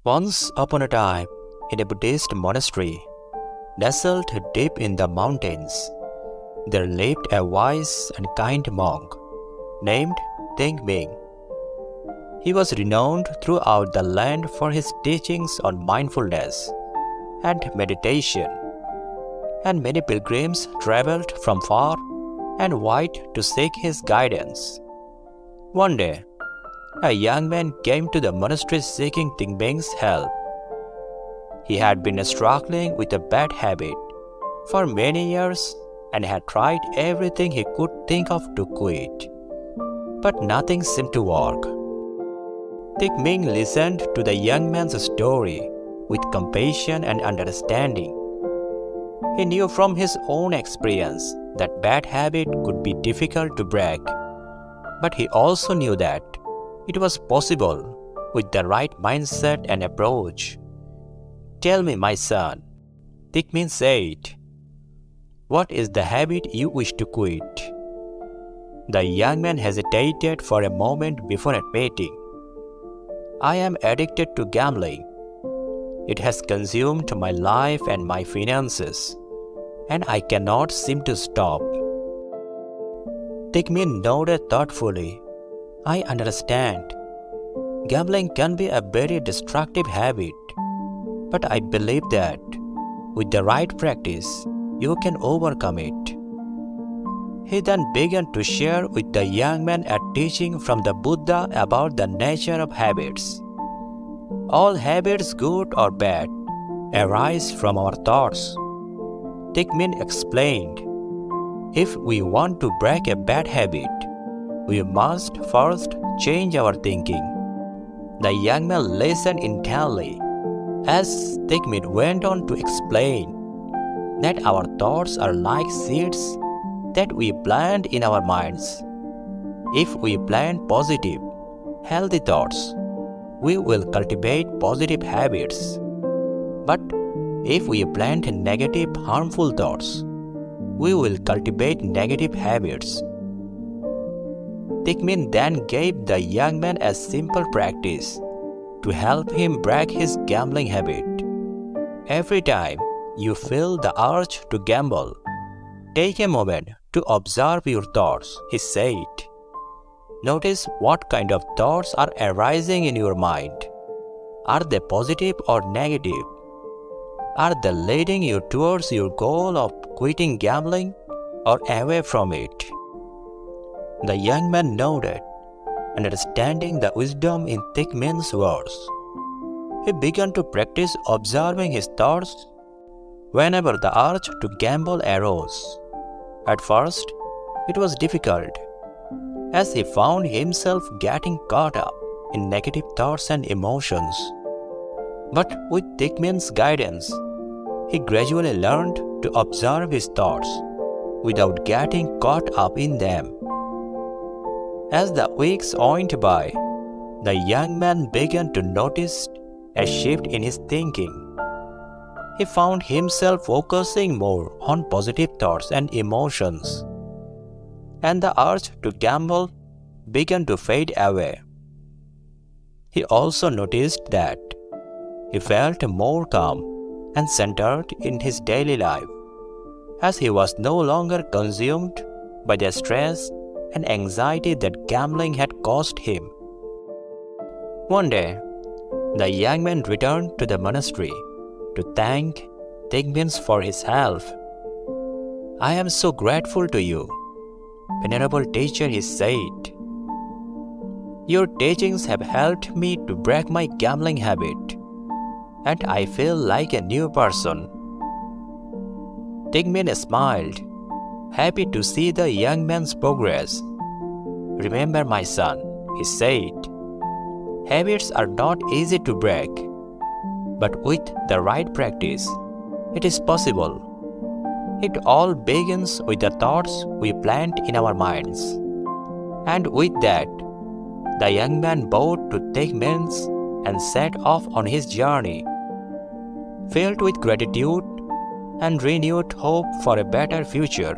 Once upon a time, in a Buddhist monastery, nestled deep in the mountains, there lived a wise and kind monk named Thich Minh. He was renowned throughout the land for his teachings on mindfulness and meditation, and many pilgrims traveled from far and wide to seek his guidance. One day, a young man came to the monastery seeking Thich Minh's help. He had been struggling with a bad habit for many years and had tried everything he could think of to quit, but nothing seemed to work. Thich Minh listened to the young man's story with compassion and understanding. He knew from his own experience that bad habit could be difficult to break, but he also knew that it was possible with the right mindset and approach. "Tell me, my son," Thich Minh said, "what is the habit you wish to quit?" The young man hesitated for a moment before admitting, "I am addicted to gambling. It has consumed my life and my finances, and I cannot seem to stop." Thich Minh nodded thoughtfully. "I understand. Gambling can be a very destructive habit, but I believe that with the right practice, you can overcome it." He then began to share with the young man a teaching from the Buddha about the nature of habits. All habits, good or bad, arise from our thoughts. Thich Minh explained, "If we want to break a bad habit, we must first change our thinking." The young man listened intently as Thich Minh went on to explain that our thoughts are like seeds that we plant in our minds. If we plant positive, healthy thoughts, we will cultivate positive habits. But if we plant negative, harmful thoughts, we will cultivate negative habits. Thich Minh then gave the young man a simple practice to help him break his gambling habit. Every time you feel the urge to gamble, take a moment to observe your thoughts, he said. Notice what kind of thoughts are arising in your mind. Are they positive or negative? Are they leading you towards your goal of quitting gambling or away from it? The young man nodded, understanding the wisdom in Thich Minh's words. He began to practice observing his thoughts whenever the urge to gamble arose. At first, it was difficult, as he found himself getting caught up in negative thoughts and emotions. But with Thich Minh's guidance, he gradually learned to observe his thoughts without getting caught up in them. As the weeks went by, the young man began to notice a shift in his thinking. He found himself focusing more on positive thoughts and emotions, and the urge to gamble began to fade away. He also noticed that he felt more calm and centered in his daily life, as he was no longer consumed by the stress and anxiety that gambling had caused him. One day, the young man returned to the monastery to thank Thich Minh for his help. "I am so grateful to you, Venerable Teacher," he said. "Your teachings have helped me to break my gambling habit, and I feel like a new person." Thich Minh smiled, happy to see the young man's progress. "Remember, my son," he said, "habits are not easy to break, but with the right practice, it is possible. It all begins with the thoughts we plant in our minds." And with that, the young man bowed to Thich Minh and set off on his journey, filled with gratitude and renewed hope for a better future.